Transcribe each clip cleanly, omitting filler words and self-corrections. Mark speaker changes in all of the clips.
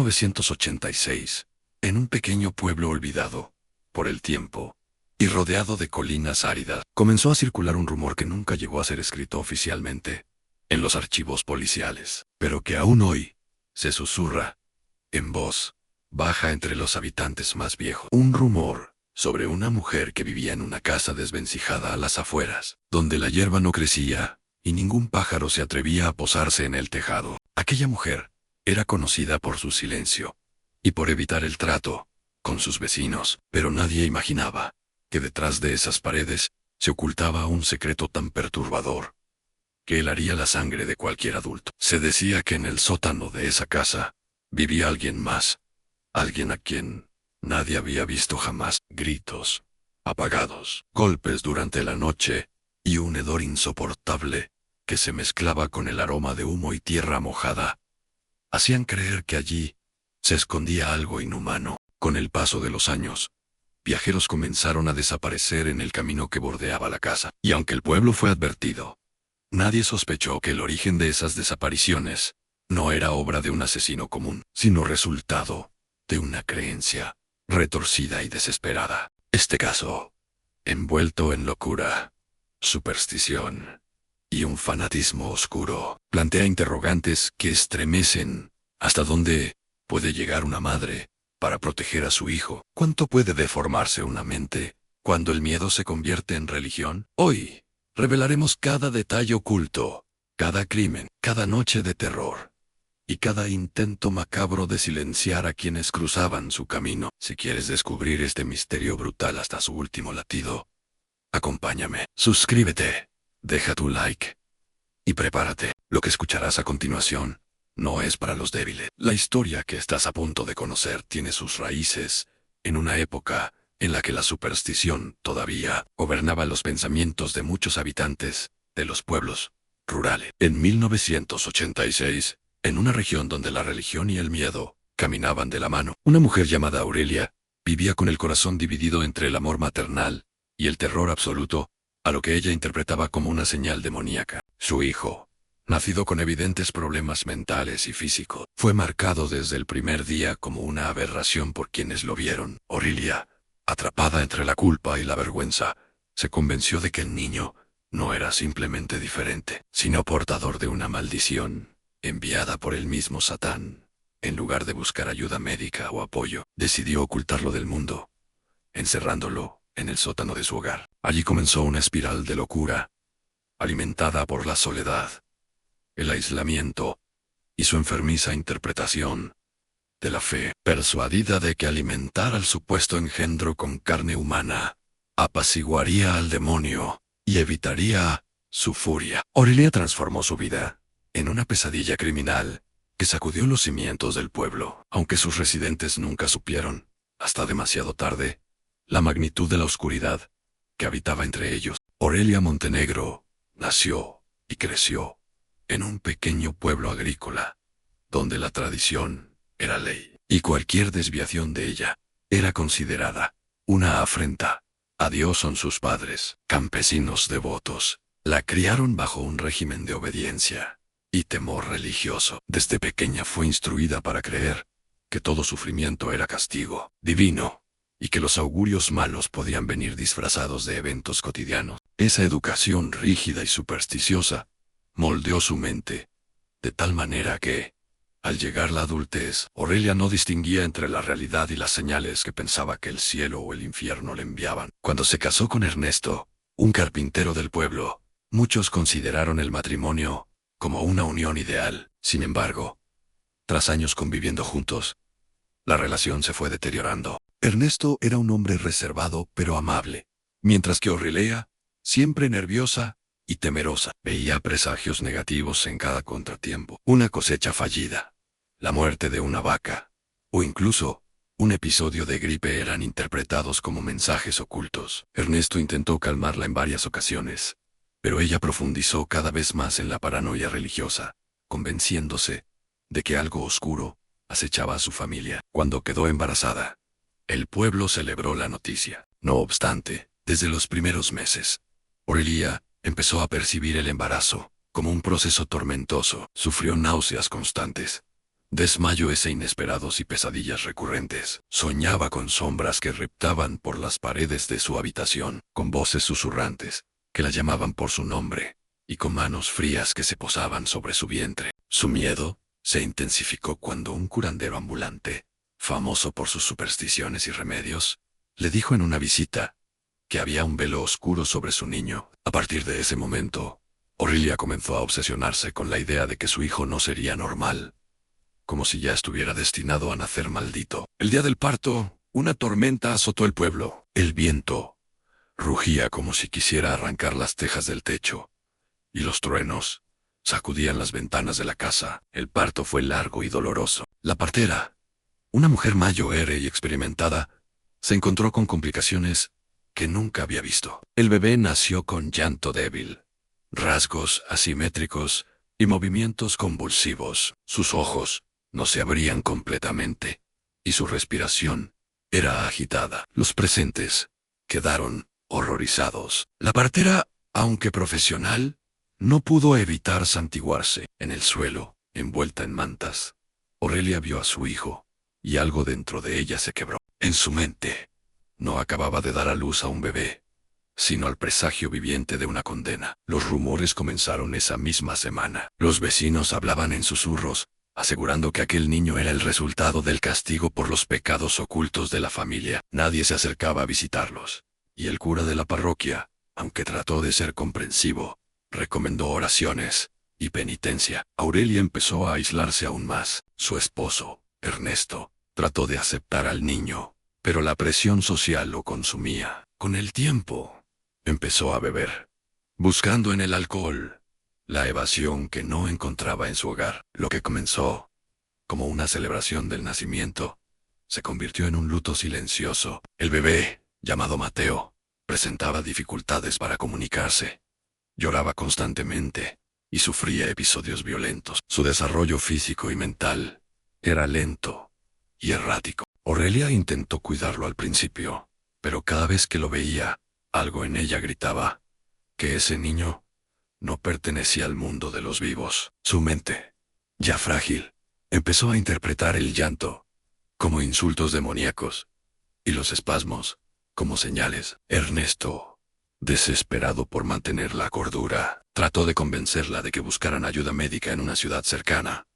Speaker 1: 1986, en un pequeño pueblo olvidado por el tiempo y rodeado de colinas áridas, comenzó a circular un rumor que nunca llegó a ser escrito oficialmente en los archivos policiales, pero que aún hoy se susurra en voz baja entre los habitantes más viejos. Un rumor sobre una mujer que vivía en una casa desvencijada a las afueras, donde la hierba no crecía y ningún pájaro se atrevía a posarse en el tejado. Aquella mujer era conocida por su silencio y por evitar el trato con sus vecinos, pero nadie imaginaba que detrás de esas paredes se ocultaba un secreto tan perturbador que helaría la sangre de cualquier adulto. Se decía que en el sótano de esa casa vivía alguien más, alguien a quien nadie había visto jamás. Gritos apagados, golpes durante la noche y un hedor insoportable que se mezclaba con el aroma de humo y tierra mojada hacían creer que allí se escondía algo inhumano. Con el paso de los años, viajeros comenzaron a desaparecer en el camino que bordeaba la casa, y aunque el pueblo fue advertido, nadie sospechó que el origen de esas desapariciones no era obra de un asesino común, sino resultado de una creencia retorcida y desesperada. Este caso, envuelto en locura, superstición y un fanatismo oscuro, plantea interrogantes que estremecen. ¿Hasta dónde puede llegar una madre para proteger a su hijo? ¿Cuánto puede deformarse una mente cuando el miedo se convierte en religión? Hoy revelaremos cada detalle oculto, cada crimen, cada noche de terror y cada intento macabro de silenciar a quienes cruzaban su camino. Si quieres descubrir este misterio brutal hasta su último latido, acompáñame. Suscríbete, deja tu like y prepárate. Lo que escucharás a continuación no es para los débiles. La historia que estás a punto de conocer tiene sus raíces en una época en la que la superstición todavía gobernaba los pensamientos de muchos habitantes de los pueblos rurales. En 1986, en una región donde la religión y el miedo caminaban de la mano, una mujer llamada Aurelia vivía con el corazón dividido entre el amor maternal y el terror absoluto a lo que ella interpretaba como una señal demoníaca. Su hijo, nacido con evidentes problemas mentales y físicos, fue marcado desde el primer día como una aberración por quienes lo vieron. Aurelia, atrapada entre la culpa y la vergüenza, se convenció de que el niño no era simplemente diferente, sino portador de una maldición enviada por el mismo Satán. En lugar de buscar ayuda médica o apoyo, decidió ocultarlo del mundo, encerrándolo en el sótano de su hogar. Allí comenzó una espiral de locura, alimentada por la soledad, el aislamiento y su enfermiza interpretación de la fe, persuadida de que alimentar al supuesto engendro con carne humana apaciguaría al demonio y evitaría su furia. Aurelia transformó su vida en una pesadilla criminal que sacudió los cimientos del pueblo, aunque sus residentes nunca supieron, hasta demasiado tarde, la magnitud de la oscuridad que habitaba entre ellos. Aurelia Montenegro nació y creció en un pequeño pueblo agrícola, donde la tradición era ley, y cualquier desviación de ella era considerada una afrenta. A Dios son sus padres, campesinos devotos. La criaron bajo un régimen de obediencia y temor religioso. Desde pequeña fue instruida para creer que todo sufrimiento era castigo divino y que los augurios malos podían venir disfrazados de eventos cotidianos. Esa educación rígida y supersticiosa moldeó su mente de tal manera que, al llegar la adultez, Aurelia no distinguía entre la realidad y las señales que pensaba que el cielo o el infierno le enviaban. Cuando se casó con Ernesto, un carpintero del pueblo, muchos consideraron el matrimonio como una unión ideal. Sin embargo, tras años conviviendo juntos, la relación se fue deteriorando. Ernesto era un hombre reservado pero amable, mientras que Aurelia, siempre nerviosa y temerosa, veía presagios negativos en cada contratiempo. Una cosecha fallida, la muerte de una vaca, o incluso un episodio de gripe eran interpretados como mensajes ocultos. Ernesto intentó calmarla en varias ocasiones, pero ella profundizó cada vez más en la paranoia religiosa, convenciéndose de que algo oscuro acechaba a su familia. Cuando quedó embarazada, el pueblo celebró la noticia. No obstante, desde los primeros meses, Aurelia empezó a percibir el embarazo como un proceso tormentoso. Sufrió náuseas constantes, desmayos inesperados y pesadillas recurrentes. Soñaba con sombras que reptaban por las paredes de su habitación, con voces susurrantes que la llamaban por su nombre, y con manos frías que se posaban sobre su vientre. Su miedo se intensificó cuando un curandero ambulante, famoso por sus supersticiones y remedios, le dijo en una visita que había un velo oscuro sobre su niño. A partir de ese momento, Aurelia comenzó a obsesionarse con la idea de que su hijo no sería normal, como si ya estuviera destinado a nacer maldito. El día del parto, una tormenta azotó el pueblo. El viento rugía como si quisiera arrancar las tejas del techo, y los truenos sacudían las ventanas de la casa. El parto fue largo y doloroso. La partera, una mujer mayor y experimentada, se encontró con complicaciones que nunca había visto. El bebé nació con llanto débil, rasgos asimétricos y movimientos convulsivos. Sus ojos no se abrían completamente, y su respiración era agitada. Los presentes quedaron horrorizados. La partera, aunque profesional, no pudo evitar santiguarse. En el suelo, envuelta en mantas, Aurelia vio a su hijo, y algo dentro de ella se quebró. En su mente, no acababa de dar a luz a un bebé, sino al presagio viviente de una condena. Los rumores comenzaron esa misma semana. Los vecinos hablaban en susurros, asegurando que aquel niño era el resultado del castigo por los pecados ocultos de la familia. Nadie se acercaba a visitarlos, y el cura de la parroquia, aunque trató de ser comprensivo, recomendó oraciones y penitencia. Aurelia empezó a aislarse aún más. Su esposo, Ernesto, trató de aceptar al niño, pero la presión social lo consumía. Con el tiempo, empezó a beber, buscando en el alcohol la evasión que no encontraba en su hogar. Lo que comenzó como una celebración del nacimiento se convirtió en un luto silencioso. El bebé, llamado Mateo, presentaba dificultades para comunicarse. Lloraba constantemente y sufría episodios violentos. Su desarrollo físico y mental era lento y errático. Aurelia intentó cuidarlo al principio, pero cada vez que lo veía, algo en ella gritaba que ese niño no pertenecía al mundo de los vivos. Su mente, ya frágil, empezó a interpretar el llanto como insultos demoníacos y los espasmos como señales. Ernesto, desesperado por mantener la cordura, trató de convencerla de que buscaran ayuda médica en una ciudad cercana,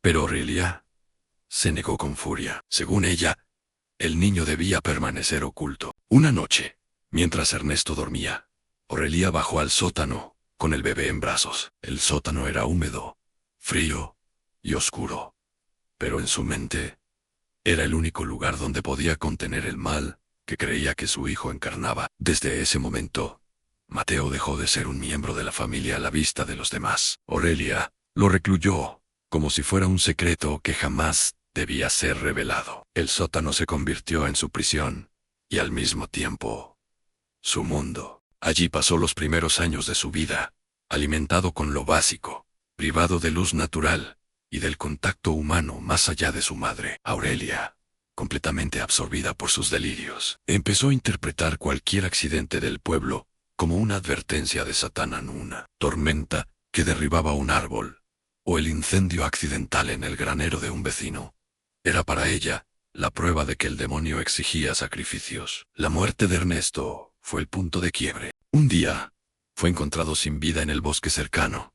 Speaker 1: pero Aurelia se negó con furia. Según ella, el niño debía permanecer oculto. Una noche, mientras Ernesto dormía, Aurelia bajó al sótano con el bebé en brazos. El sótano era húmedo, frío y oscuro, pero en su mente era el único lugar donde podía contener el mal que creía que su hijo encarnaba. Desde ese momento, Mateo dejó de ser un miembro de la familia a la vista de los demás. Aurelia lo recluyó como si fuera un secreto que jamás debía ser revelado. El sótano se convirtió en su prisión y al mismo tiempo su mundo. Allí pasó los primeros años de su vida, alimentado con lo básico, privado de luz natural y del contacto humano más allá de su madre. Aurelia, completamente absorbida por sus delirios, empezó a interpretar cualquier accidente del pueblo como una advertencia de Satán, una tormenta que derribaba un árbol, o el incendio accidental en el granero de un vecino. Era para ella la prueba de que el demonio exigía sacrificios. La muerte de Ernesto fue el punto de quiebre. Un día, fue encontrado sin vida en el bosque cercano,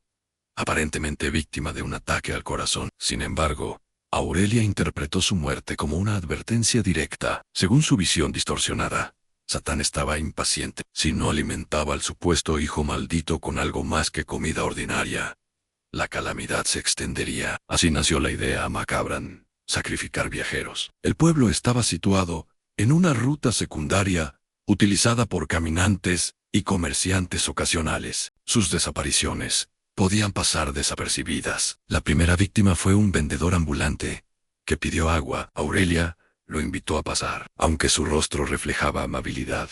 Speaker 1: aparentemente víctima de un ataque al corazón. Sin embargo, Aurelia interpretó su muerte como una advertencia directa. Según su visión distorsionada, Satán estaba impaciente. Si no alimentaba al supuesto hijo maldito con algo más que comida ordinaria, la calamidad se extendería. Así nació la idea macabra: sacrificar viajeros. El pueblo estaba situado en una ruta secundaria, utilizada por caminantes y comerciantes ocasionales. Sus desapariciones podían pasar desapercibidas. La primera víctima fue un vendedor ambulante, que pidió agua. Aurelia lo invitó a pasar. Aunque su rostro reflejaba amabilidad,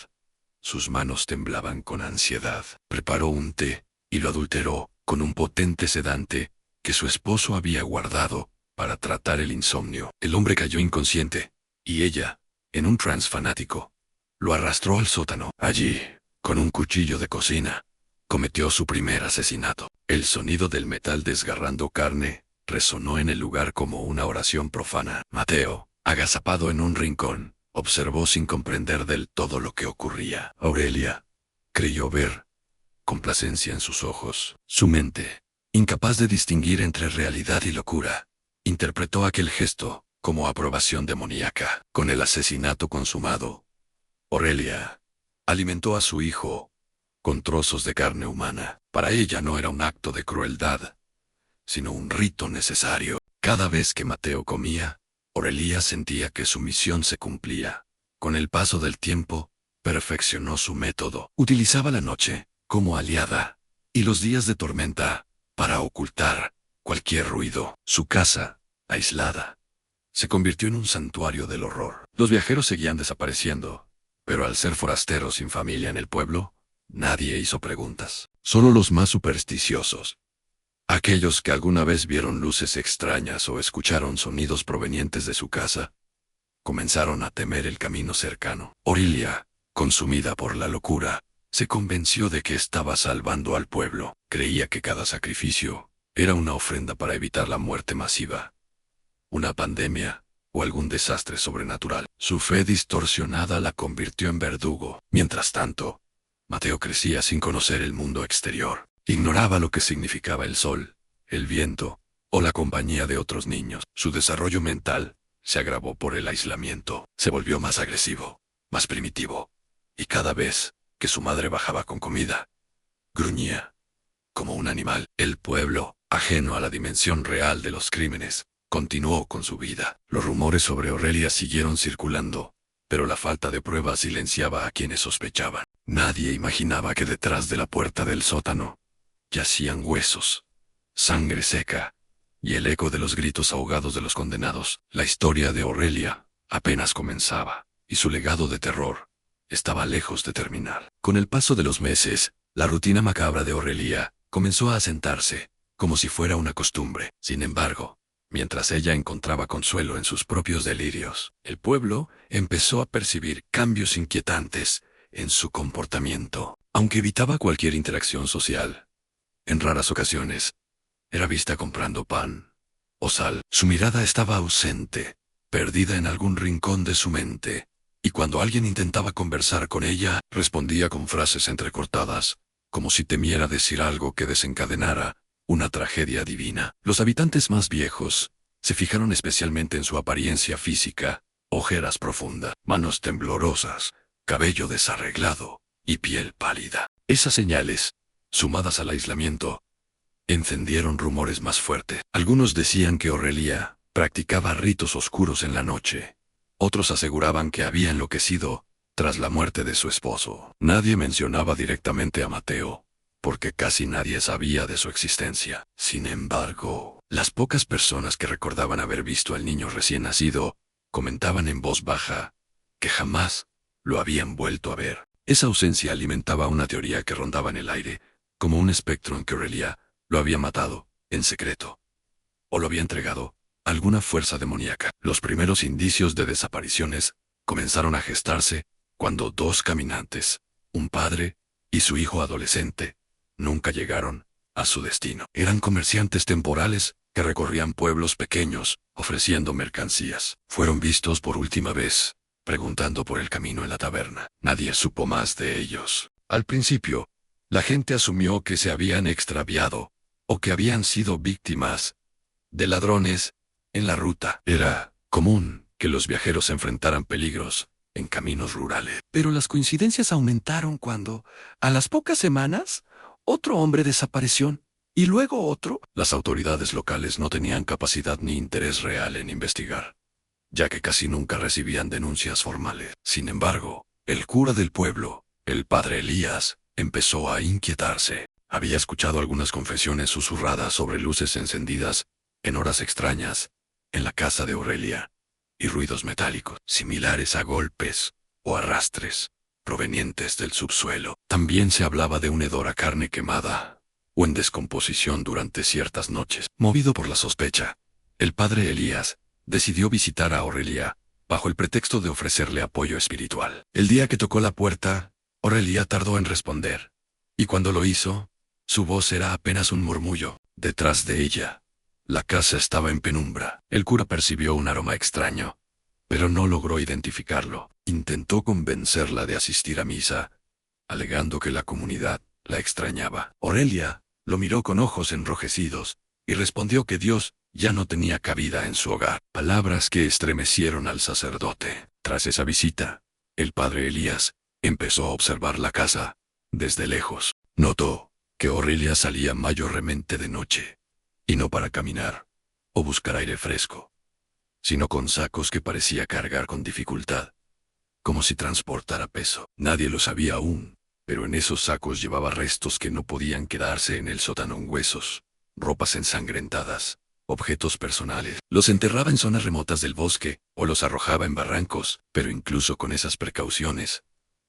Speaker 1: sus manos temblaban con ansiedad. Preparó un té y lo adulteró con un potente sedante que su esposo había guardado para tratar el insomnio. El hombre cayó inconsciente, y ella, en un trance fanático, lo arrastró al sótano. Allí, con un cuchillo de cocina, cometió su primer asesinato. El sonido del metal desgarrando carne resonó en el lugar como una oración profana. Mateo, agazapado en un rincón, observó sin comprender del todo lo que ocurría. Aurelia creyó ver complacencia en sus ojos. Su mente, incapaz de distinguir entre realidad y locura, interpretó aquel gesto como aprobación demoníaca. Con el asesinato consumado, Aurelia alimentó a su hijo con trozos de carne humana. Para ella no era un acto de crueldad, sino un rito necesario. Cada vez que Mateo comía, Aurelia sentía que su misión se cumplía. Con el paso del tiempo, perfeccionó su método. Utilizaba la noche como aliada y los días de tormenta para ocultar cualquier ruido. Su casa, aislada, se convirtió en un santuario del horror. Los viajeros seguían desapareciendo, pero al ser forasteros sin familia en el pueblo, nadie hizo preguntas. Solo los más supersticiosos, aquellos que alguna vez vieron luces extrañas o escucharon sonidos provenientes de su casa, comenzaron a temer el camino cercano. Aurelia, consumida por la locura, se convenció de que estaba salvando al pueblo. Creía que cada sacrificio era una ofrenda para evitar la muerte masiva, una pandemia o algún desastre sobrenatural. Su fe distorsionada la convirtió en verdugo. Mientras tanto, Mateo crecía sin conocer el mundo exterior. Ignoraba lo que significaba el sol, el viento o la compañía de otros niños. Su desarrollo mental se agravó por el aislamiento. Se volvió más agresivo, más primitivo, y cada vez que su madre bajaba con comida, gruñía como un animal. El pueblo, ajeno a la dimensión real de los crímenes, continuó con su vida. Los rumores sobre Aurelia siguieron circulando, pero la falta de pruebas silenciaba a quienes sospechaban. Nadie imaginaba que detrás de la puerta del sótano yacían huesos, sangre seca y el eco de los gritos ahogados de los condenados. La historia de Aurelia apenas comenzaba, y su legado de terror estaba lejos de terminar. Con el paso de los meses, la rutina macabra de Aurelia comenzó a asentarse, como si fuera una costumbre. Sin embargo, mientras ella encontraba consuelo en sus propios delirios, el pueblo empezó a percibir cambios inquietantes en su comportamiento. Aunque evitaba cualquier interacción social, en raras ocasiones, era vista comprando pan o sal. Su mirada estaba ausente, perdida en algún rincón de su mente, y cuando alguien intentaba conversar con ella, respondía con frases entrecortadas, como si temiera decir algo que desencadenara una tragedia divina. Los habitantes más viejos se fijaron especialmente en su apariencia física: ojeras profundas, manos temblorosas, cabello desarreglado y piel pálida. Esas señales, sumadas al aislamiento, encendieron rumores más fuertes. Algunos decían que Aurelia practicaba ritos oscuros en la noche. Otros aseguraban que había enloquecido tras la muerte de su esposo. Nadie mencionaba directamente a Mateo, porque casi nadie sabía de su existencia. Sin embargo, las pocas personas que recordaban haber visto al niño recién nacido comentaban en voz baja que jamás lo habían vuelto a ver. Esa ausencia alimentaba una teoría que rondaba en el aire, como un espectro en que Aurelia lo había matado, en secreto, o lo había entregado a alguna fuerza demoníaca. Los primeros indicios de desapariciones comenzaron a gestarse cuando dos caminantes, un padre y su hijo adolescente, nunca llegaron a su destino. Eran comerciantes temporales que recorrían pueblos pequeños ofreciendo mercancías. Fueron vistos por última vez preguntando por el camino en la taberna. Nadie supo más de ellos. Al principio, la gente asumió que se habían extraviado o que habían sido víctimas de ladrones en la ruta. Era común que los viajeros enfrentaran peligros en caminos rurales. Pero las coincidencias aumentaron cuando, a las pocas semanas, otro hombre desapareció, y luego otro. Las autoridades locales no tenían capacidad ni interés real en investigar, ya que casi nunca recibían denuncias formales. Sin embargo, el cura del pueblo, el padre Elías, empezó a inquietarse. Había escuchado algunas confesiones susurradas sobre luces encendidas en horas extrañas en la casa de Aurelia, y ruidos metálicos, similares a golpes o arrastres, provenientes del subsuelo. También se hablaba de un hedor a carne quemada o en descomposición durante ciertas noches. Movido por la sospecha, el padre Elías decidió visitar a Aurelia bajo el pretexto de ofrecerle apoyo espiritual. El día que tocó la puerta, Aurelia tardó en responder, y cuando lo hizo, su voz era apenas un murmullo. Detrás de ella, La casa estaba en penumbra. El cura percibió un aroma extraño, pero no logró identificarlo. Intentó convencerla de asistir a misa, alegando que la comunidad la extrañaba. Aurelia lo miró con ojos enrojecidos y respondió que Dios ya no tenía cabida en su hogar. Palabras que estremecieron al sacerdote. Tras esa visita, el padre Elías empezó a observar la casa desde lejos. Notó que Aurelia salía mayormente de noche, y no para caminar o buscar aire fresco, sino con sacos que parecía cargar con dificultad, como si transportara peso. Nadie lo sabía aún, pero en esos sacos llevaba restos que no podían quedarse en el sótano: huesos, ropas ensangrentadas, objetos personales. Los enterraba en zonas remotas del bosque o los arrojaba en barrancos, pero incluso con esas precauciones,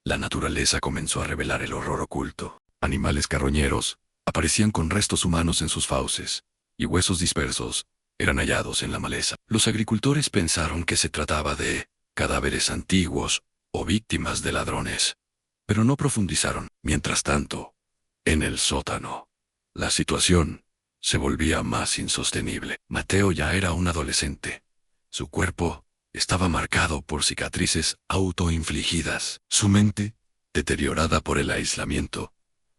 Speaker 1: la naturaleza comenzó a revelar el horror oculto. Animales carroñeros aparecían con restos humanos en sus fauces, y huesos dispersos eran hallados en la maleza. Los agricultores pensaron que se trataba de cadáveres antiguos o víctimas de ladrones, pero no profundizaron. Mientras tanto, en el sótano, la situación se volvía más insostenible. Mateo ya era un adolescente. Su cuerpo estaba marcado por cicatrices autoinfligidas. Su mente, deteriorada por el aislamiento,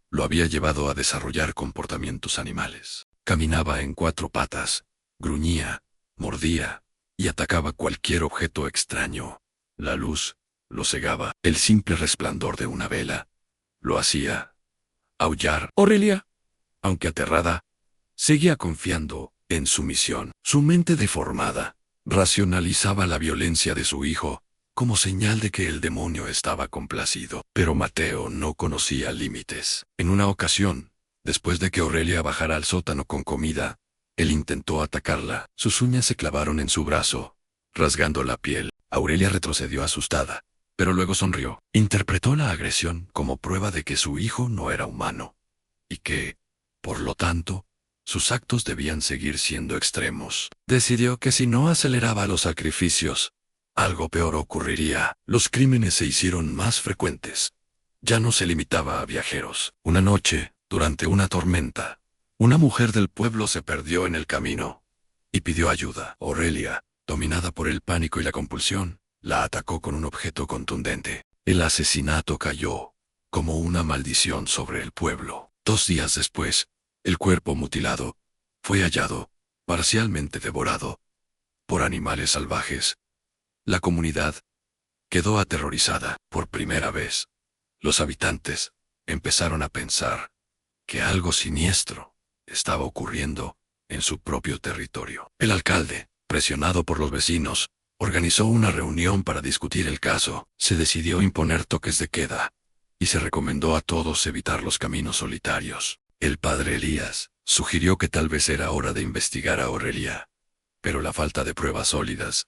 Speaker 1: lo había llevado a desarrollar comportamientos animales. Caminaba en 4 patas, gruñía, mordía y atacaba cualquier objeto extraño. La luz lo cegaba. El simple resplandor de una vela lo hacía aullar. Aurelia, aunque aterrada, seguía confiando en su misión. Su mente deformada racionalizaba la violencia de su hijo como señal de que el demonio estaba complacido. Pero Mateo no conocía límites. En una ocasión, después de que Aurelia bajara al sótano con comida, él intentó atacarla. Sus uñas se clavaron en su brazo, rasgando la piel. Aurelia retrocedió asustada, pero luego sonrió. Interpretó la agresión como prueba de que su hijo no era humano, y que, por lo tanto, sus actos debían seguir siendo extremos. Decidió que si no aceleraba los sacrificios, algo peor ocurriría. Los crímenes se hicieron más frecuentes. Ya no se limitaba a viajeros. Una noche, durante una tormenta, una mujer del pueblo se perdió en el camino y pidió ayuda. Aurelia, dominada por el pánico y la compulsión, la atacó con un objeto contundente. El asesinato cayó como una maldición sobre el pueblo. 2 días después, el cuerpo mutilado fue hallado, parcialmente devorado por animales salvajes. La comunidad quedó aterrorizada. Por primera vez, los habitantes empezaron a pensar que algo siniestro estaba ocurriendo en su propio territorio. El alcalde, presionado por los vecinos, organizó una reunión para discutir el caso. Se decidió imponer toques de queda y se recomendó a todos evitar los caminos solitarios. El padre Elías sugirió que tal vez era hora de investigar a Aurelia, pero la falta de pruebas sólidas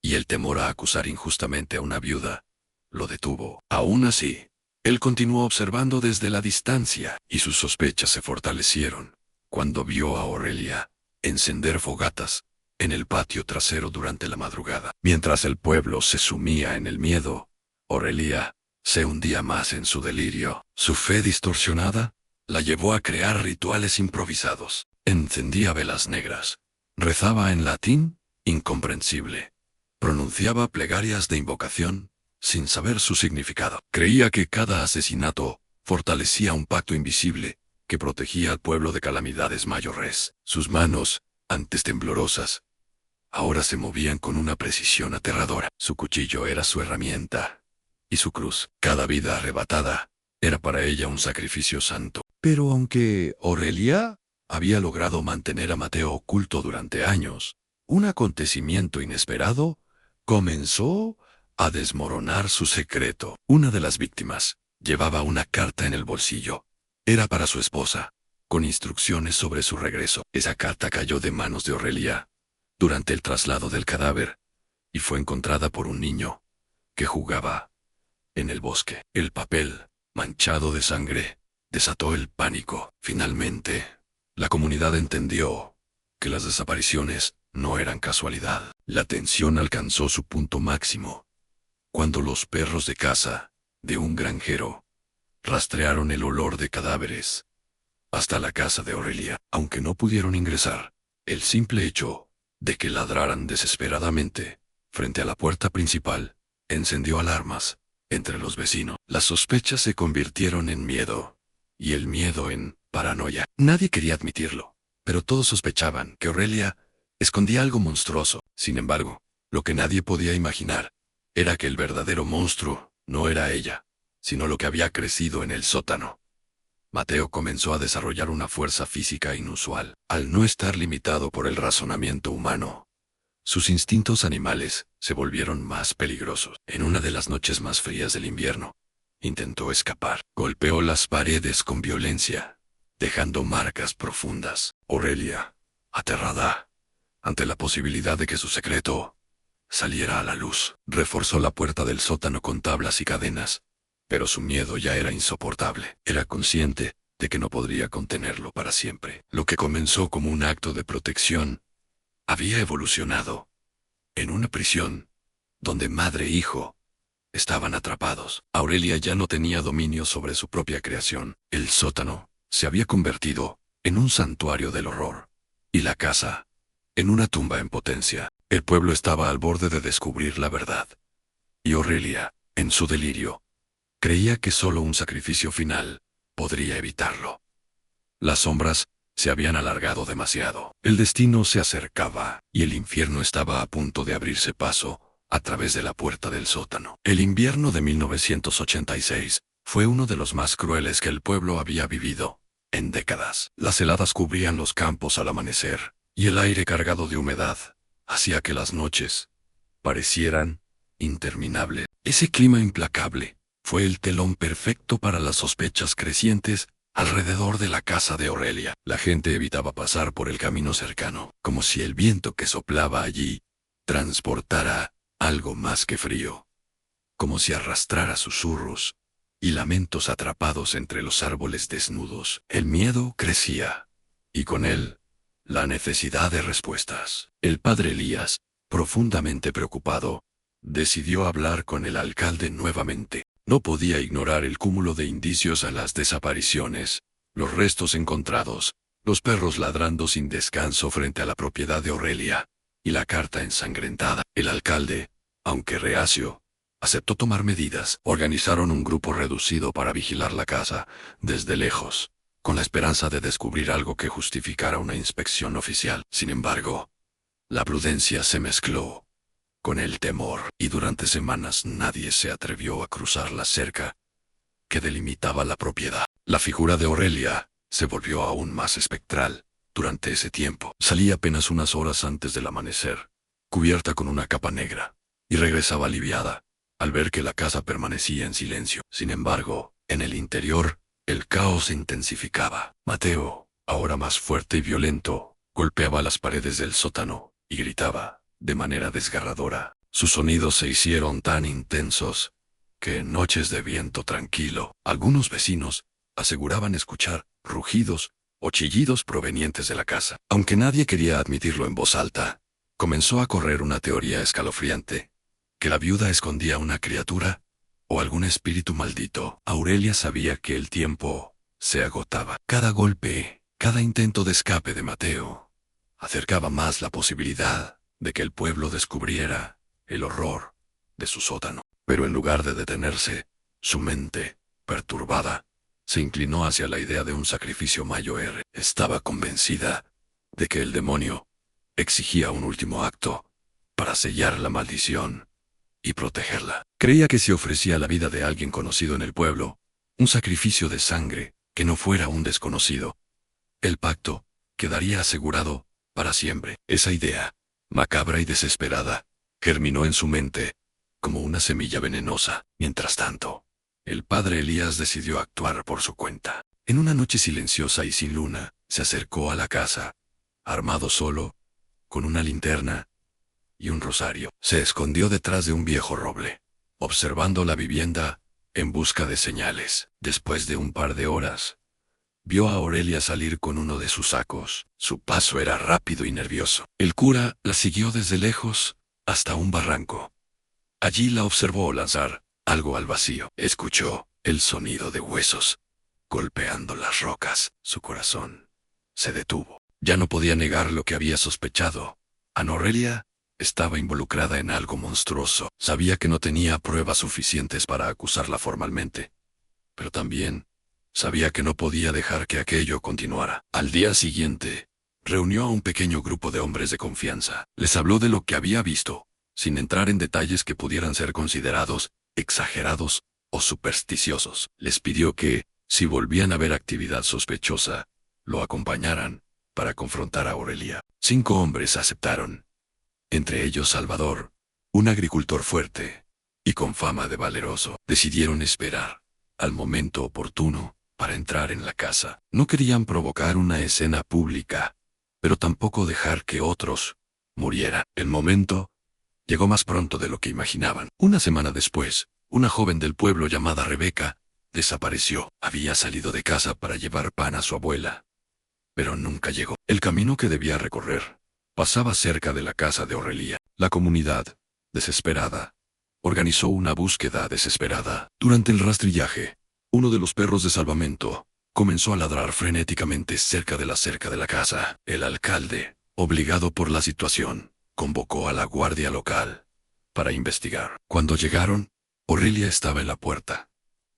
Speaker 1: y el temor a acusar injustamente a una viuda lo detuvo. Aún así, él continuó observando desde la distancia, y sus sospechas se fortalecieron cuando vio a Aurelia encender fogatas en el patio trasero durante la madrugada. Mientras el pueblo se sumía en el miedo, Aurelia se hundía más en su delirio. Su fe distorsionada la llevó a crear rituales improvisados. Encendía velas negras, rezaba en latín incomprensible, pronunciaba plegarias de invocación sin saber su significado. Creía que cada asesinato fortalecía un pacto invisible que protegía al pueblo de calamidades mayores. Sus manos, antes temblorosas, ahora se movían con una precisión aterradora. Su cuchillo era su herramienta, y su cruz, cada vida arrebatada, era para ella un sacrificio santo. Pero aunque Aurelia había logrado mantener a Mateo oculto durante años, un acontecimiento inesperado comenzó a desmoronar su secreto. Una de las víctimas llevaba una carta en el bolsillo. Era para su esposa, con instrucciones sobre su regreso. Esa carta cayó de manos de Aurelia durante el traslado del cadáver y fue encontrada por un niño que jugaba en el bosque. El papel, manchado de sangre, desató el pánico. Finalmente, la comunidad entendió que las desapariciones no eran casualidad. La tensión alcanzó su punto máximo cuando los perros de caza de un granjero rastrearon el olor de cadáveres hasta la casa de Aurelia. Aunque no pudieron ingresar, El simple hecho de que ladraran desesperadamente frente a la puerta principal encendió alarmas entre los vecinos. Las sospechas se convirtieron en miedo, y el miedo en paranoia. Nadie quería admitirlo, pero todos sospechaban que Aurelia escondía algo monstruoso. Sin embargo, lo que nadie podía imaginar era que el verdadero monstruo no era ella, sino lo que había crecido en el sótano. Mateo comenzó a desarrollar una fuerza física inusual. Al no estar limitado por el razonamiento humano, sus instintos animales se volvieron más peligrosos. En una de las noches más frías del invierno, intentó escapar. Golpeó las paredes con violencia, dejando marcas profundas. Aurelia, aterrada ante la posibilidad de que su secreto saliera a la luz, reforzó la puerta del sótano con tablas y cadenas, pero su miedo ya era insoportable. Era consciente de que no podría contenerlo para siempre. Lo que comenzó como un acto de protección había evolucionado en una prisión donde madre e hijo estaban atrapados. Aurelia ya no tenía dominio sobre su propia creación. El sótano se había convertido en un santuario del horror, y la casa en una tumba en potencia. El pueblo estaba al borde de descubrir la verdad, y Aurelia, en su delirio, creía que solo un sacrificio final podría evitarlo. Las sombras se habían alargado demasiado. El destino se acercaba, y el infierno estaba a punto de abrirse paso a través de la puerta del sótano. El invierno de 1986 fue uno de los más crueles que el pueblo había vivido en décadas. Las heladas cubrían los campos al amanecer, y el aire cargado de humedad hacía que las noches parecieran interminables. Ese clima implacable fue el telón perfecto para las sospechas crecientes alrededor de la casa de Aurelia. La gente evitaba pasar por el camino cercano, como si el viento que soplaba allí transportara algo más que frío, como si arrastrara susurros y lamentos atrapados entre los árboles desnudos. El miedo crecía, y con él, la necesidad de respuestas. El padre Elías, profundamente preocupado, decidió hablar con el alcalde nuevamente. No podía ignorar el cúmulo de indicios a las desapariciones, los restos encontrados, los perros ladrando sin descanso frente a la propiedad de Aurelia, y la carta ensangrentada. El alcalde, aunque reacio, aceptó tomar medidas. Organizaron un grupo reducido para vigilar la casa desde lejos, con la esperanza de descubrir algo que justificara una inspección oficial. Sin embargo, la prudencia se mezcló con el temor, y durante semanas nadie se atrevió a cruzar la cerca que delimitaba la propiedad. La figura de Aurelia se volvió aún más espectral. Durante ese tiempo, salía apenas unas horas antes del amanecer, cubierta con una capa negra, y regresaba aliviada al ver que la casa permanecía en silencio. Sin embargo, en el interior, el caos se intensificaba. Mateo, ahora más fuerte y violento, golpeaba las paredes del sótano y gritaba de manera desgarradora. Sus sonidos se hicieron tan intensos que en noches de viento tranquilo, algunos vecinos aseguraban escuchar rugidos o chillidos provenientes de la casa. Aunque nadie quería admitirlo en voz alta, comenzó a correr una teoría escalofriante, que la viuda escondía una criatura o algún espíritu maldito. Aurelia sabía que el tiempo se agotaba. Cada golpe, cada intento de escape de Mateo, acercaba más la posibilidad de que el pueblo descubriera el horror de su sótano. Pero en lugar de detenerse, su mente, perturbada, se inclinó hacia la idea de un sacrificio mayor. Estaba convencida de que el demonio exigía un último acto para sellar la maldición y protegerla. Creía que si ofrecía la vida de alguien conocido en el pueblo, un sacrificio de sangre que no fuera un desconocido, el pacto quedaría asegurado para siempre. Esa idea, macabra y desesperada, germinó en su mente como una semilla venenosa. Mientras tanto, el padre Elías decidió actuar por su cuenta. En una noche silenciosa y sin luna, se acercó a la casa, armado solo, con una linterna y un rosario. Se escondió detrás de un viejo roble, observando la vivienda en busca de señales. Después de un par de horas, vio a Aurelia salir con uno de sus sacos. Su paso era rápido y nervioso. El cura la siguió desde lejos hasta un barranco. Allí la observó lanzar algo al vacío. Escuchó el sonido de huesos golpeando las rocas. Su corazón se detuvo. Ya no podía negar lo que había sospechado. Ana Aurelia estaba involucrada en algo monstruoso. Sabía que no tenía pruebas suficientes para acusarla formalmente, pero también sabía que no podía dejar que aquello continuara. Al día siguiente, reunió a un pequeño grupo de hombres de confianza. Les habló de lo que había visto, sin entrar en detalles que pudieran ser considerados exagerados o supersticiosos. Les pidió que, si volvían a ver actividad sospechosa, lo acompañaran para confrontar a Aurelia. 5 hombres aceptaron, entre ellos Salvador, un agricultor fuerte y con fama de valeroso. Decidieron esperar al momento oportuno para entrar en la casa. No querían provocar una escena pública, pero tampoco dejar que otros murieran. El momento llegó más pronto de lo que imaginaban. Una semana después, una joven del pueblo llamada Rebeca desapareció. Había salido de casa para llevar pan a su abuela, pero nunca llegó. El camino que debía recorrer pasaba cerca de la casa de Aurelia. La comunidad, desesperada, organizó una búsqueda desesperada. Durante el rastrillaje, uno de los perros de salvamento comenzó a ladrar frenéticamente cerca de la cerca de la casa. El alcalde, obligado por la situación, convocó a la guardia local para investigar. Cuando llegaron, Aurelia estaba en la puerta,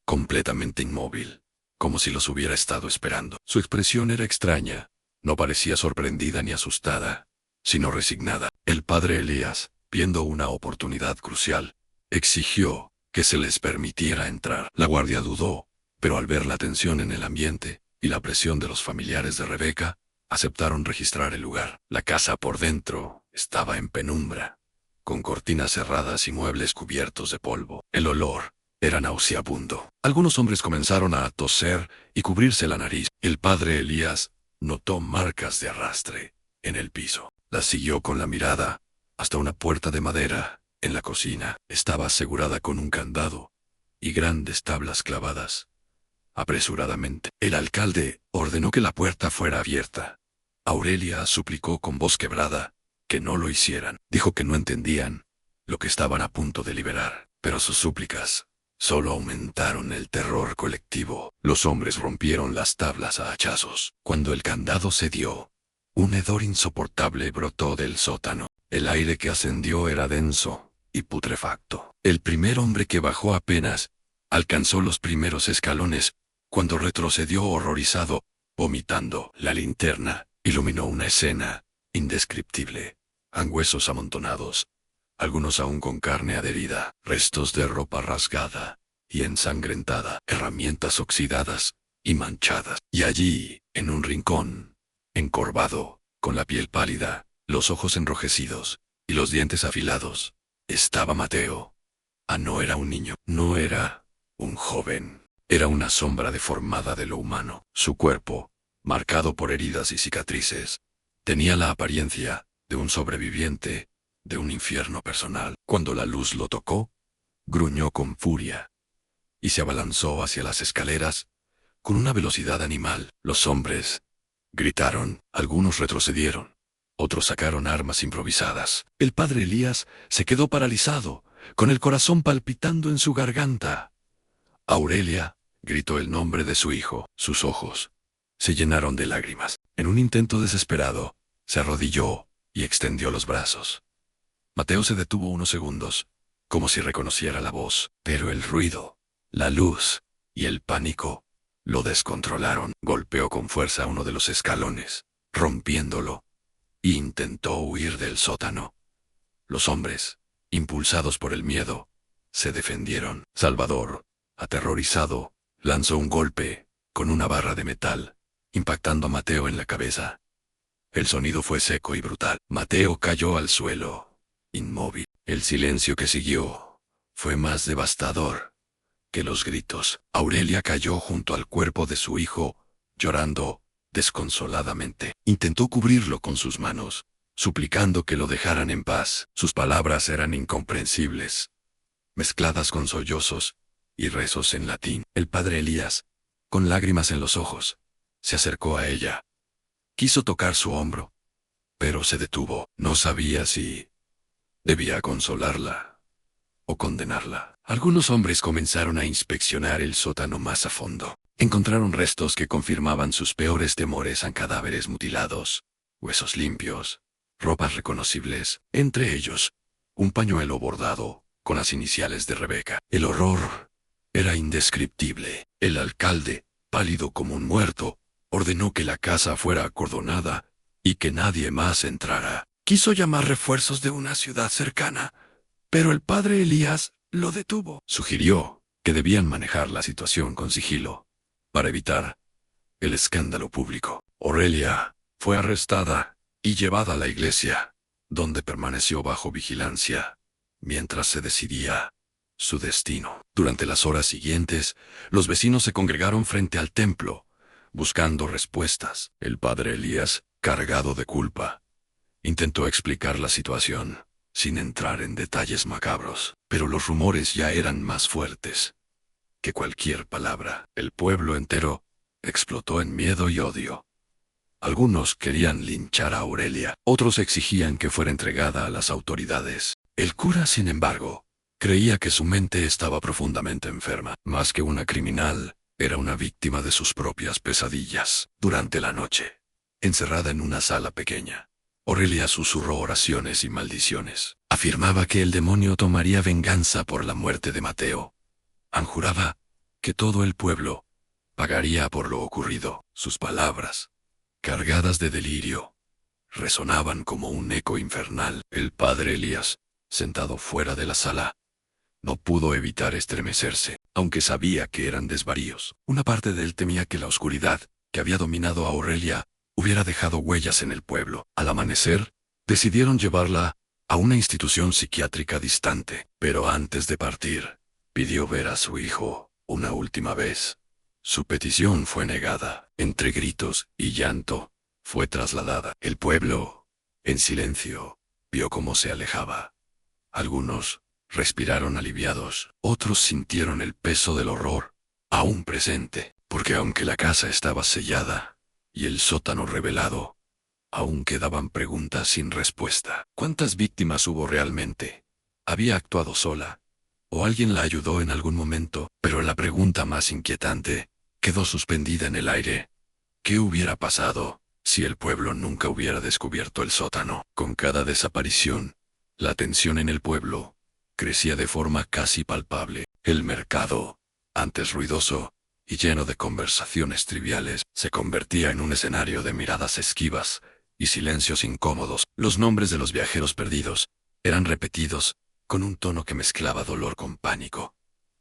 Speaker 1: completamente inmóvil, como si los hubiera estado esperando. Su expresión era extraña. No parecía sorprendida ni asustada, sino resignada. El padre Elías, viendo una oportunidad crucial, exigió que se les permitiera entrar. La guardia dudó, pero al ver la tensión en el ambiente y la presión de los familiares de Rebeca, aceptaron registrar el lugar. La casa por dentro estaba en penumbra, con cortinas cerradas y muebles cubiertos de polvo. El olor era nauseabundo. Algunos hombres comenzaron a toser y cubrirse la nariz. El padre Elías notó marcas de arrastre en el piso. Las siguió con la mirada hasta una puerta de madera en la cocina. Estaba asegurada con un candado y grandes tablas clavadas. Apresuradamente, el alcalde ordenó que la puerta fuera abierta. Aurelia suplicó con voz quebrada que no lo hicieran. Dijo que no entendían lo que estaban a punto de liberar, pero sus súplicas solo aumentaron el terror colectivo. Los hombres rompieron las tablas a hachazos. Cuando el candado cedió, un hedor insoportable brotó del sótano. El aire que ascendió era denso y putrefacto. El primer hombre que bajó apenas alcanzó los primeros escalones cuando retrocedió horrorizado, vomitando. La linterna iluminó una escena indescriptible. Huesos amontonados, algunos aún con carne adherida, restos de ropa rasgada y ensangrentada, herramientas oxidadas y manchadas. Y allí, en un rincón, encorvado, con la piel pálida, los ojos enrojecidos y los dientes afilados, estaba Mateo. No era un niño, no era un joven, era una sombra deformada de lo humano. Su cuerpo, marcado por heridas y cicatrices, tenía la apariencia de un sobreviviente de un infierno personal. Cuando la luz lo tocó, gruñó con furia y se abalanzó hacia las escaleras con una velocidad animal. Los hombres gritaron, algunos retrocedieron, otros sacaron armas improvisadas. El padre Elías se quedó paralizado, con el corazón palpitando en su garganta. Aurelia gritó el nombre de su hijo. Sus ojos se llenaron de lágrimas. En un intento desesperado, se arrodilló y extendió los brazos. Mateo se detuvo unos segundos, como si reconociera la voz, pero el ruido, la luz y el pánico lo descontrolaron. Golpeó con fuerza uno de los escalones, rompiéndolo, e intentó huir del sótano. Los hombres, impulsados por el miedo, se defendieron. Salvador, aterrorizado, lanzó un golpe con una barra de metal, impactando a Mateo en la cabeza. El sonido fue seco y brutal. Mateo cayó al suelo, inmóvil. El silencio que siguió fue más devastador que los gritos. Aurelia cayó junto al cuerpo de su hijo, llorando desconsoladamente. Intentó cubrirlo con sus manos, suplicando que lo dejaran en paz. Sus palabras eran incomprensibles, mezcladas con sollozos y rezos en latín. El padre Elías, con lágrimas en los ojos, se acercó a ella. Quiso tocar su hombro, pero se detuvo. No sabía si debía consolarla o condenarla. Algunos hombres comenzaron a inspeccionar el sótano más a fondo. Encontraron restos que confirmaban sus peores temores a cadáveres mutilados, huesos limpios, ropas reconocibles, entre ellos, un pañuelo bordado con las iniciales de Rebeca. El horror era indescriptible. El alcalde, pálido como un muerto, ordenó que la casa fuera acordonada y que nadie más entrara. Quiso llamar refuerzos de una ciudad cercana, pero el padre Elías lo detuvo. Sugirió que debían manejar la situación con sigilo, para evitar el escándalo público. Aurelia fue arrestada y llevada a la iglesia, donde permaneció bajo vigilancia, mientras se decidía su destino. Durante las horas siguientes, los vecinos se congregaron frente al templo, buscando respuestas. El padre Elías, cargado de culpa, intentó explicar la situación, sin entrar en detalles macabros, pero los rumores ya eran más fuertes que cualquier palabra. El pueblo entero explotó en miedo y odio. Algunos querían linchar a Aurelia, otros exigían que fuera entregada a las autoridades. El cura, sin embargo, creía que su mente estaba profundamente enferma. Más que una criminal, era una víctima de sus propias pesadillas. Durante la noche, encerrada en una sala pequeña, Aurelia susurró oraciones y maldiciones. Afirmaba que el demonio tomaría venganza por la muerte de Mateo. Anjuraba que todo el pueblo pagaría por lo ocurrido. Sus palabras, cargadas de delirio, resonaban como un eco infernal. El padre Elías, sentado fuera de la sala, no pudo evitar estremecerse, aunque sabía que eran desvaríos. Una parte de él temía que la oscuridad que había dominado a Aurelia hubiera dejado huellas en el pueblo. Al amanecer, decidieron llevarla a una institución psiquiátrica distante, pero antes de partir, pidió ver a su hijo una última vez. Su petición fue negada. Entre gritos y llanto, fue trasladada. El pueblo, en silencio, vio cómo se alejaba. Algunos respiraron aliviados, otros sintieron el peso del horror, aún presente, porque aunque la casa estaba sellada y el sótano revelado, aún quedaban preguntas sin respuesta. ¿Cuántas víctimas hubo realmente? ¿Había actuado sola? ¿O alguien la ayudó en algún momento? Pero la pregunta más inquietante quedó suspendida en el aire. ¿Qué hubiera pasado si el pueblo nunca hubiera descubierto el sótano? Con cada desaparición, la tensión en el pueblo crecía de forma casi palpable. El mercado, antes ruidoso y lleno de conversaciones triviales, se convertía en un escenario de miradas esquivas y silencios incómodos. Los nombres de los viajeros perdidos eran repetidos con un tono que mezclaba dolor con pánico.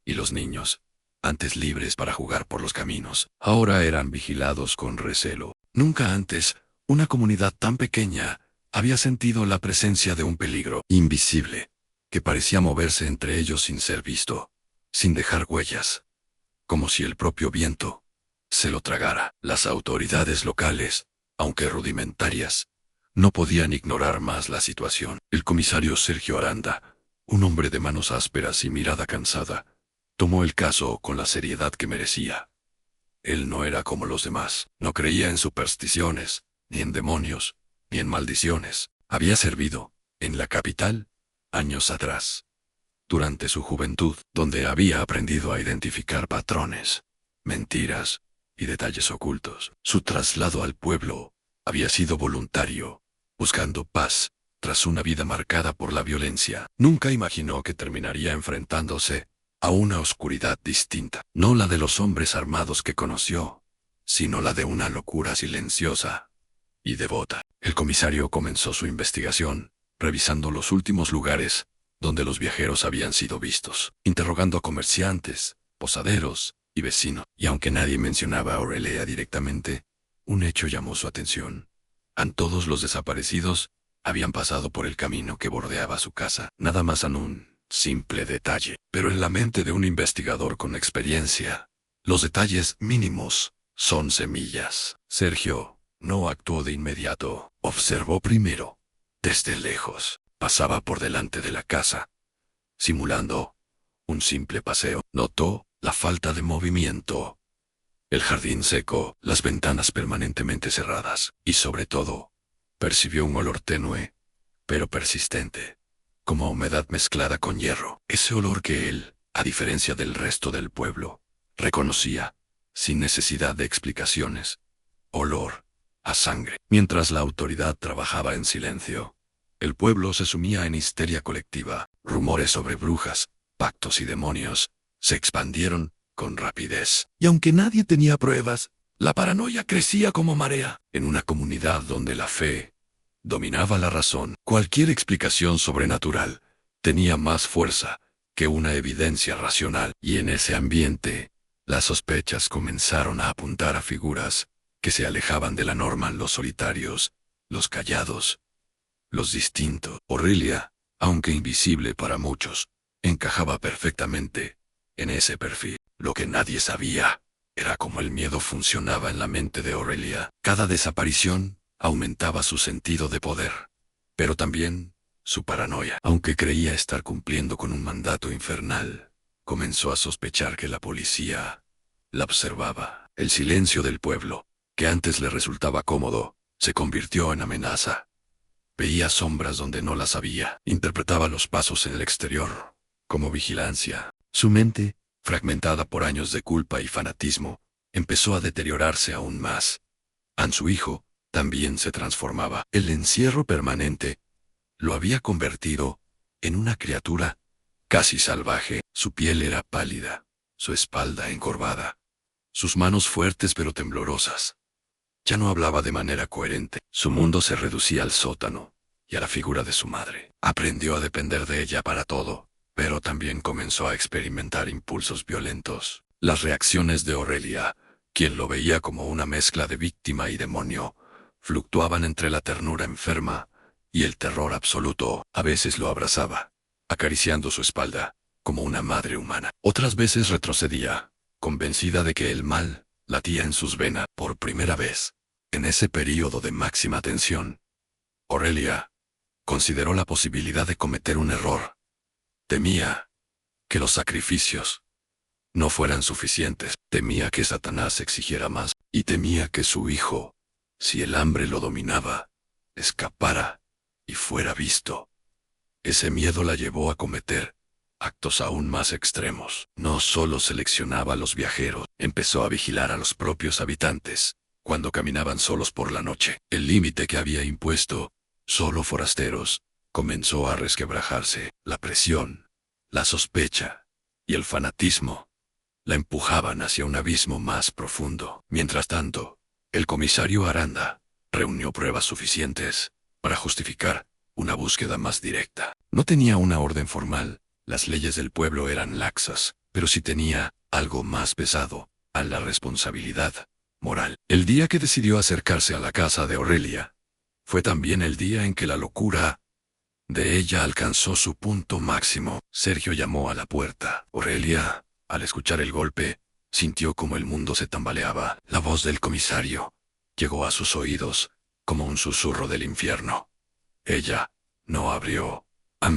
Speaker 1: Y los niños, antes libres para jugar por los caminos, ahora eran vigilados con recelo. Nunca antes, una comunidad tan pequeña había sentido la presencia de un peligro invisible, que parecía moverse entre ellos sin ser visto, sin dejar huellas, como si el propio viento se lo tragara. Las autoridades locales, aunque rudimentarias, no podían ignorar más la situación. El comisario Sergio Aranda, un hombre de manos ásperas y mirada cansada, tomó el caso con la seriedad que merecía. Él no era como los demás, no creía en supersticiones, ni en demonios, ni en maldiciones. Había servido, en la capital, años atrás, durante su juventud, donde había aprendido a identificar patrones, mentiras y detalles ocultos. Su traslado al pueblo había sido voluntario, buscando paz, tras una vida marcada por la violencia. Nunca imaginó que terminaría enfrentándose a una oscuridad distinta, no la de los hombres armados que conoció, sino la de una locura silenciosa y devota. El comisario comenzó su investigación, revisando los últimos lugares donde los viajeros habían sido vistos, interrogando a comerciantes, posaderos y vecinos. Y aunque nadie mencionaba a Aurelia directamente, un hecho llamó su atención. Todos los desaparecidos habían pasado por el camino que bordeaba su casa, nada más en un simple detalle. Pero en la mente de un investigador con experiencia, los detalles mínimos son semillas. Sergio no actuó de inmediato. Observó primero, desde lejos. Pasaba por delante de la casa, simulando un simple paseo. Notó la falta de movimiento, el jardín seco, las ventanas permanentemente cerradas, y sobre todo, percibió un olor tenue, pero persistente, como humedad mezclada con hierro. Ese olor que él, a diferencia del resto del pueblo, reconocía, sin necesidad de explicaciones. Olor a sangre. Mientras la autoridad trabajaba en silencio, el pueblo se sumía en histeria colectiva. Rumores sobre brujas, pactos y demonios se expandieron con rapidez. Y aunque nadie tenía pruebas, la paranoia crecía como marea. En una comunidad donde la fe dominaba la razón, cualquier explicación sobrenatural tenía más fuerza que una evidencia racional. Y en ese ambiente, las sospechas comenzaron a apuntar a figuras que se alejaban de la norma: los solitarios, los callados, los distintos. Aurelia, aunque invisible para muchos, encajaba perfectamente en ese perfil. Lo que nadie sabía era cómo el miedo funcionaba en la mente de Aurelia. Cada desaparición aumentaba su sentido de poder, pero también su paranoia. Aunque creía estar cumpliendo con un mandato infernal, comenzó a sospechar que la policía la observaba. El silencio del pueblo, que antes le resultaba cómodo, se convirtió en amenaza. Veía sombras donde no las había. Interpretaba los pasos en el exterior como vigilancia. Su mente, fragmentada por años de culpa y fanatismo, empezó a deteriorarse aún más. Su hijo también se transformaba. El encierro permanente lo había convertido en una criatura casi salvaje. Su piel era pálida, su espalda encorvada, sus manos fuertes pero temblorosas. Ya no hablaba de manera coherente. Su mundo se reducía al sótano y a la figura de su madre. Aprendió a depender de ella para todo, pero también comenzó a experimentar impulsos violentos. Las reacciones de Aurelia, quien lo veía como una mezcla de víctima y demonio, fluctuaban entre la ternura enferma y el terror absoluto. A veces lo abrazaba, acariciando su espalda, como una madre humana. Otras veces retrocedía, convencida de que el mal latía en sus venas. Por primera vez, en ese período de máxima tensión, Aurelia consideró la posibilidad de cometer un error. Temía que los sacrificios no fueran suficientes. Temía que Satanás exigiera más, y temía que su hijo, si el hambre lo dominaba, escapara y fuera visto. Ese miedo la llevó a cometer actos aún más extremos. No solo seleccionaba a los viajeros, empezó a vigilar a los propios habitantes cuando caminaban solos por la noche. El límite que había impuesto, solo forasteros, comenzó a resquebrajarse. La presión, la sospecha y el fanatismo la empujaban hacia un abismo más profundo. Mientras tanto, el comisario Aranda reunió pruebas suficientes para justificar una búsqueda más directa. No tenía una orden formal, las leyes del pueblo eran laxas, pero sí tenía algo más pesado: a la responsabilidad moral. El día que decidió acercarse a la casa de Aurelia, fue también el día en que la locura de ella alcanzó su punto máximo. Sergio llamó a la puerta. Aurelia, al escuchar el golpe, sintió como el mundo se tambaleaba. La voz del comisario llegó a sus oídos como un susurro del infierno. Ella no abrió.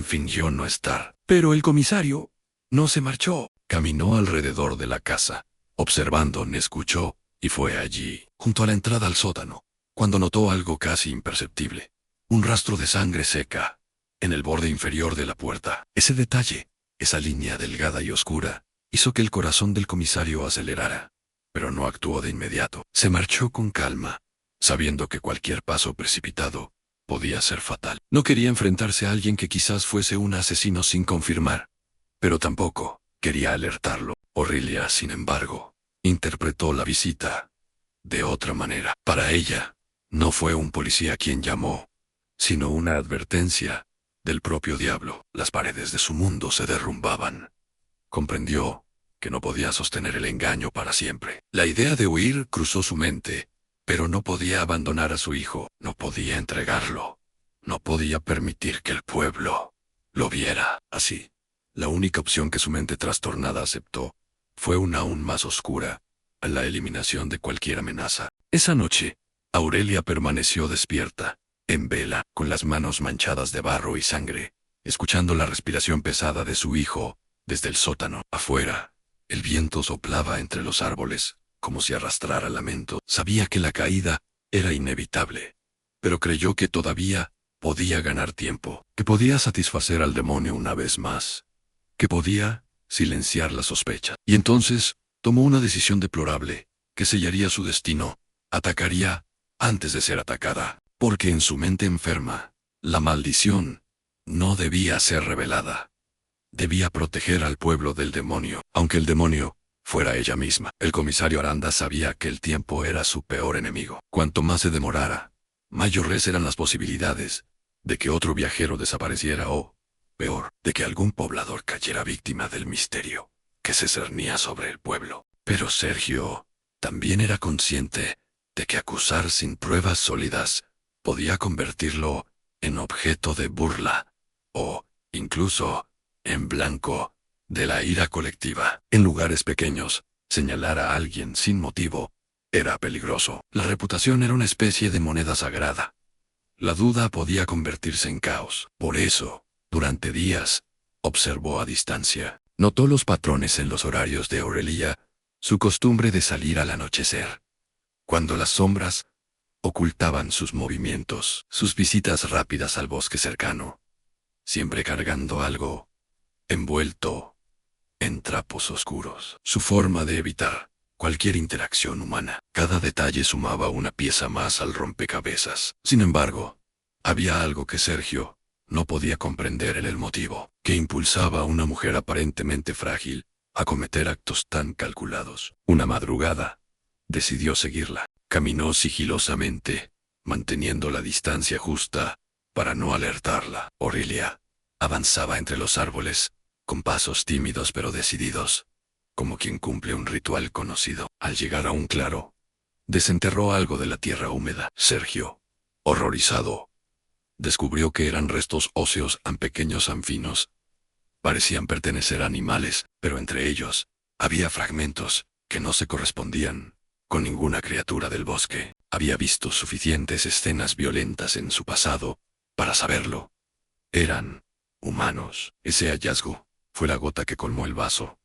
Speaker 1: Fingió no estar. Pero el comisario no se marchó. Caminó alrededor de la casa, observando, escuchó, y fue allí, junto a la entrada al sótano, cuando notó algo casi imperceptible: un rastro de sangre seca en el borde inferior de la puerta. Ese detalle, esa línea delgada y oscura, hizo que el corazón del comisario acelerara, pero no actuó de inmediato. Se marchó con calma, sabiendo que cualquier paso precipitado podía ser fatal. No quería enfrentarse a alguien que quizás fuese un asesino sin confirmar, pero tampoco quería alertarlo. Aurelia, sin embargo, interpretó la visita de otra manera. Para ella, no fue un policía quien llamó, sino una advertencia del propio diablo. Las paredes de su mundo se derrumbaban. Comprendió que no podía sostener el engaño para siempre. La idea de huir cruzó su mente, pero no podía abandonar a su hijo, no podía entregarlo, no podía permitir que el pueblo lo viera. Así, la única opción que su mente trastornada aceptó fue una aún más oscura: la eliminación de cualquier amenaza. Esa noche, Aurelia permaneció despierta, en vela, con las manos manchadas de barro y sangre, escuchando la respiración pesada de su hijo desde el sótano. Afuera, el viento soplaba entre los árboles, como si arrastrara lamento. Sabía que la caída era inevitable, pero creyó que todavía podía ganar tiempo, que podía satisfacer al demonio una vez más, que podía silenciar la sospecha. Y entonces tomó una decisión deplorable que sellaría su destino: atacaría antes de ser atacada, porque en su mente enferma, la maldición no debía ser revelada. Debía proteger al pueblo del demonio, aunque el demonio fuera ella misma. El comisario Aranda sabía que el tiempo era su peor enemigo. Cuanto más se demorara, mayores eran las posibilidades de que otro viajero desapareciera o, peor, de que algún poblador cayera víctima del misterio que se cernía sobre el pueblo. Pero Sergio también era consciente de que acusar sin pruebas sólidas podía convertirlo en objeto de burla o, incluso, en blanco de la ira colectiva. En lugares pequeños, señalar a alguien sin motivo era peligroso. La reputación era una especie de moneda sagrada. La duda podía convertirse en caos. Por eso, durante días, observó a distancia. Notó los patrones en los horarios de Aurelia, su costumbre de salir al anochecer, cuando las sombras ocultaban sus movimientos, sus visitas rápidas al bosque cercano, siempre cargando algo envuelto en trapos oscuros. Su forma de evitar cualquier interacción humana. Cada detalle sumaba una pieza más al rompecabezas. Sin embargo, había algo que Sergio no podía comprender en el motivo, que impulsaba a una mujer aparentemente frágil a cometer actos tan calculados. Una madrugada, decidió seguirla. Caminó sigilosamente, manteniendo la distancia justa para no alertarla. Aurelia avanzaba entre los árboles, con pasos tímidos pero decididos, como quien cumple un ritual conocido. Al llegar a un claro, desenterró algo de la tierra húmeda. Sergio, horrorizado, descubrió que eran restos óseos tan pequeños anfinos. Parecían pertenecer a animales, pero entre ellos había fragmentos que no se correspondían con ninguna criatura del bosque. Había visto suficientes escenas violentas en su pasado para saberlo. Eran humanos. Ese hallazgo fue la gota que colmó el vaso.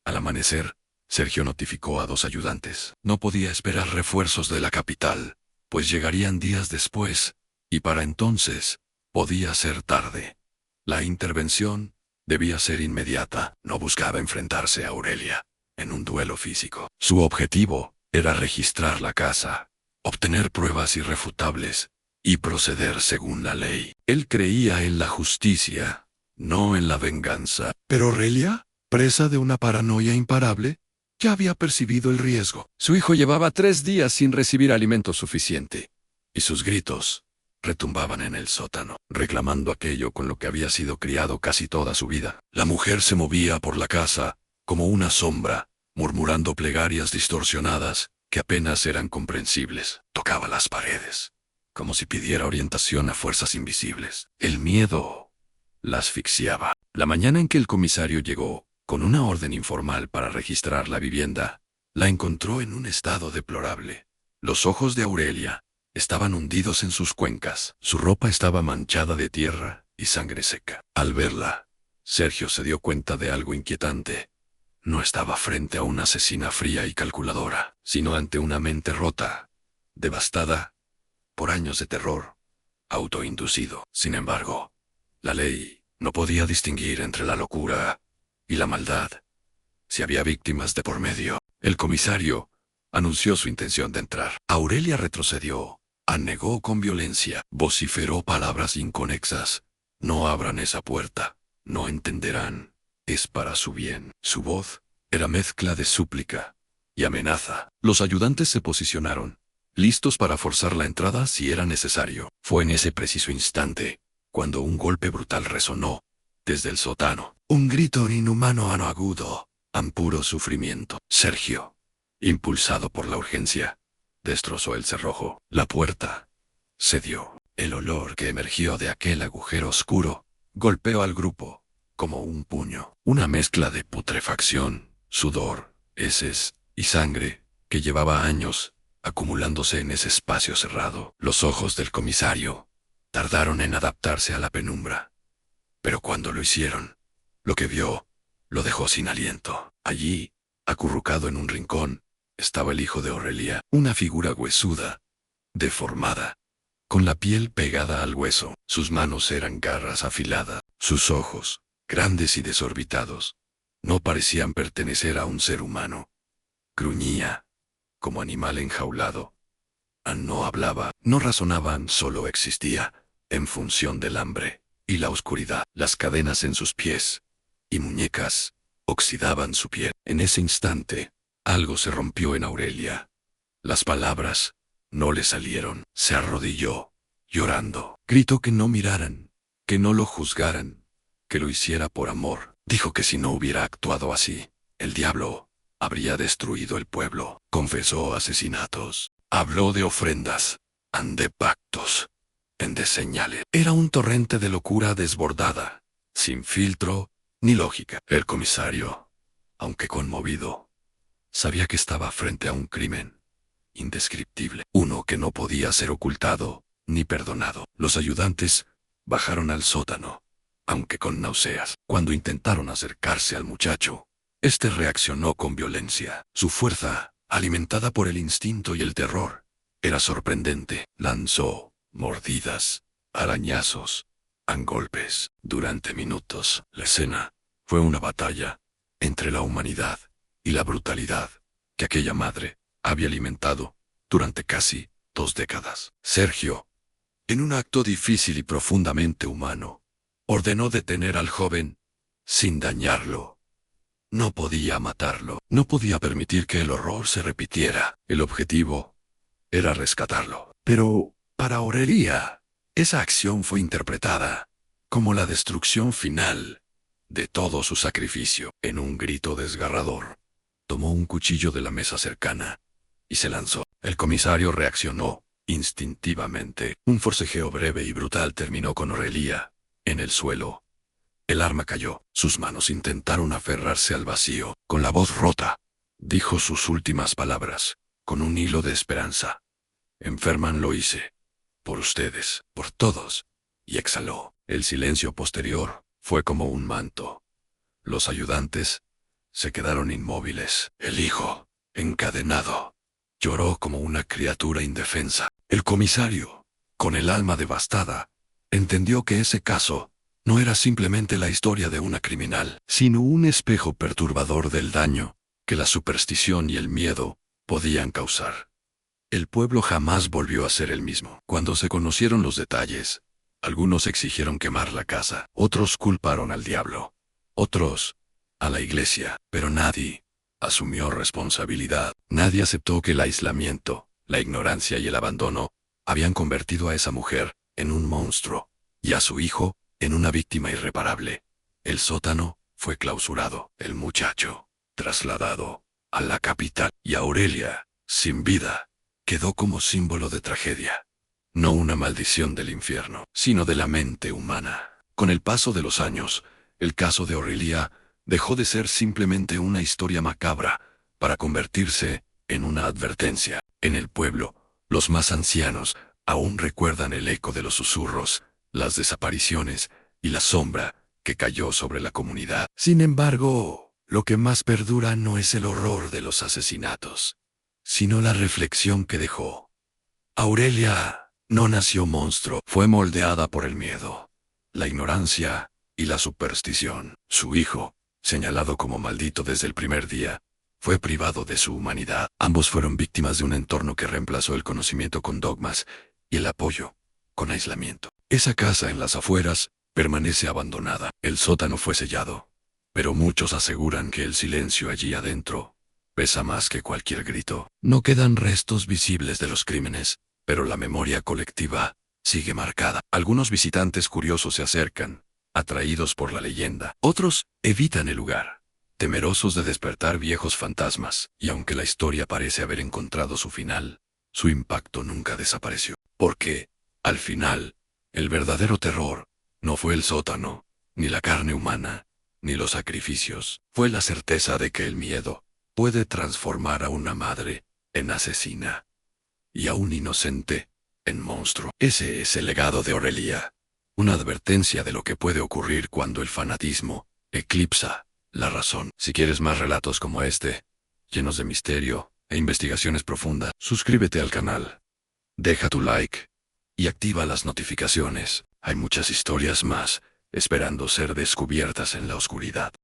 Speaker 1: Al amanecer, Sergio notificó a 2 ayudantes. No podía esperar refuerzos de la capital, pues llegarían días después, y para entonces podía ser tarde. La intervención debía ser inmediata. No buscaba enfrentarse a Aurelia en un duelo físico. Su objetivo era registrar la casa, obtener pruebas irrefutables y proceder según la ley. Él creía en la justicia, no en la venganza. Pero Aurelia, presa de una paranoia imparable, ya había percibido el riesgo. Su hijo llevaba 3 días sin recibir alimento suficiente, y sus gritos retumbaban en el sótano, reclamando aquello con lo que había sido criado casi toda su vida. La mujer se movía por la casa como una sombra, murmurando plegarias distorsionadas que apenas eran comprensibles. Tocaba las paredes, como si pidiera orientación a fuerzas invisibles. El miedo la asfixiaba. La mañana en que el comisario llegó, con una orden informal para registrar la vivienda, la encontró en un estado deplorable. Los ojos de Aurelia estaban hundidos en sus cuencas. Su ropa estaba manchada de tierra y sangre seca. Al verla, Sergio se dio cuenta de algo inquietante. No estaba frente a una asesina fría y calculadora, sino ante una mente rota, devastada por años de terror autoinducido. Sin embargo, la ley no podía distinguir entre la locura y la maldad. Si había víctimas de por medio, el comisario anunció su intención de entrar. Aurelia retrocedió, anegó con violencia, vociferó palabras inconexas. No abran esa puerta, no entenderán, es para su bien. Su voz era mezcla de súplica y amenaza. Los ayudantes se posicionaron, listos para forzar la entrada si era necesario. Fue en ese preciso instante cuando un golpe brutal resonó desde el sótano. Un grito inhumano agudo, en puro sufrimiento. Sergio, impulsado por la urgencia, destrozó el cerrojo. La puerta cedió. El olor que emergió de aquel agujero oscuro golpeó al grupo como un puño. Una mezcla de putrefacción, sudor, heces y sangre que llevaba años acumulándose en ese espacio cerrado. Los ojos del comisario tardaron en adaptarse a la penumbra, pero cuando lo hicieron, lo que vio lo dejó sin aliento. Allí, acurrucado en un rincón, estaba el hijo de Aurelia, una figura huesuda, deformada, con la piel pegada al hueso. Sus manos eran garras afiladas, sus ojos, grandes y desorbitados, no parecían pertenecer a un ser humano. Gruñía, como animal enjaulado, No hablaba, no razonaban, solo existía, en función del hambre y la oscuridad. Las cadenas en sus pies y muñecas oxidaban su piel. En ese instante, algo se rompió en Aurelia. Las palabras no le salieron. Se arrodilló, llorando. Gritó que no miraran, que no lo juzgaran, que lo hiciera por amor. Dijo que si no hubiera actuado así, el diablo habría destruido el pueblo. Confesó asesinatos. Habló de ofrendas, de pactos, de señales. Era un torrente de locura desbordada, sin filtro ni lógica. El comisario, aunque conmovido, sabía que estaba frente a un crimen indescriptible, uno que no podía ser ocultado ni perdonado. Los ayudantes bajaron al sótano, aunque con náuseas. Cuando intentaron acercarse al muchacho, este reaccionó con violencia. Su fuerza, alimentada por el instinto y el terror, era sorprendente. Lanzó mordidas, arañazos, golpes. Durante minutos, la escena fue una batalla entre la humanidad y la brutalidad que aquella madre había alimentado durante casi 2 décadas. Sergio, en un acto difícil y profundamente humano, ordenó detener al joven sin dañarlo. No podía matarlo, no podía permitir que el horror se repitiera. El objetivo era rescatarlo. Pero, para Aurelia, esa acción fue interpretada como la destrucción final de todo su sacrificio. En un grito desgarrador, tomó un cuchillo de la mesa cercana y se lanzó. El comisario reaccionó instintivamente. Un forcejeo breve y brutal terminó con Aurelia en el suelo. El arma cayó. Sus manos intentaron aferrarse al vacío. Con la voz rota, dijo sus últimas palabras, con un hilo de esperanza. Enferman, lo hice. Por ustedes, por todos. Y exhaló. El silencio posterior fue como un manto. Los ayudantes se quedaron inmóviles. El hijo, encadenado, lloró como una criatura indefensa. El comisario, con el alma devastada, entendió que ese caso no era simplemente la historia de una criminal, sino un espejo perturbador del daño que la superstición y el miedo podían causar. El pueblo jamás volvió a ser el mismo. Cuando se conocieron los detalles, algunos exigieron quemar la casa, otros culparon al diablo, otros a la iglesia, pero nadie asumió responsabilidad. Nadie aceptó que el aislamiento, la ignorancia y el abandono habían convertido a esa mujer en un monstruo y a su hijo en una víctima irreparable. El sótano fue clausurado, el muchacho trasladado a la capital y Aurelia, sin vida, quedó como símbolo de tragedia. No una maldición del infierno, sino de la mente humana. Con el paso de los años, el caso de Aurelia dejó de ser simplemente una historia macabra para convertirse en una advertencia. En el pueblo, los más ancianos aún recuerdan el eco de los susurros, las desapariciones y la sombra que cayó sobre la comunidad. Sin embargo, lo que más perdura no es el horror de los asesinatos, sino la reflexión que dejó. Aurelia no nació monstruo, fue moldeada por el miedo, la ignorancia y la superstición. Su hijo, señalado como maldito desde el primer día, fue privado de su humanidad. Ambos fueron víctimas de un entorno que reemplazó el conocimiento con dogmas y el apoyo con aislamiento. Esa casa en las afueras permanece abandonada. El sótano fue sellado, pero muchos aseguran que el silencio allí adentro pesa más que cualquier grito. No quedan restos visibles de los crímenes, pero la memoria colectiva sigue marcada. Algunos visitantes curiosos se acercan, atraídos por la leyenda. Otros evitan el lugar, temerosos de despertar viejos fantasmas. Y aunque la historia parece haber encontrado su final, su impacto nunca desapareció. Porque, al final, el verdadero terror no fue el sótano, ni la carne humana, ni los sacrificios. Fue la certeza de que el miedo puede transformar a una madre en asesina y a un inocente en monstruo. Ese es el legado de Aurelia, una advertencia de lo que puede ocurrir cuando el fanatismo eclipsa la razón. Si quieres más relatos como este, llenos de misterio e investigaciones profundas, suscríbete al canal, deja tu like y activa las notificaciones. Hay muchas historias más esperando ser descubiertas en la oscuridad.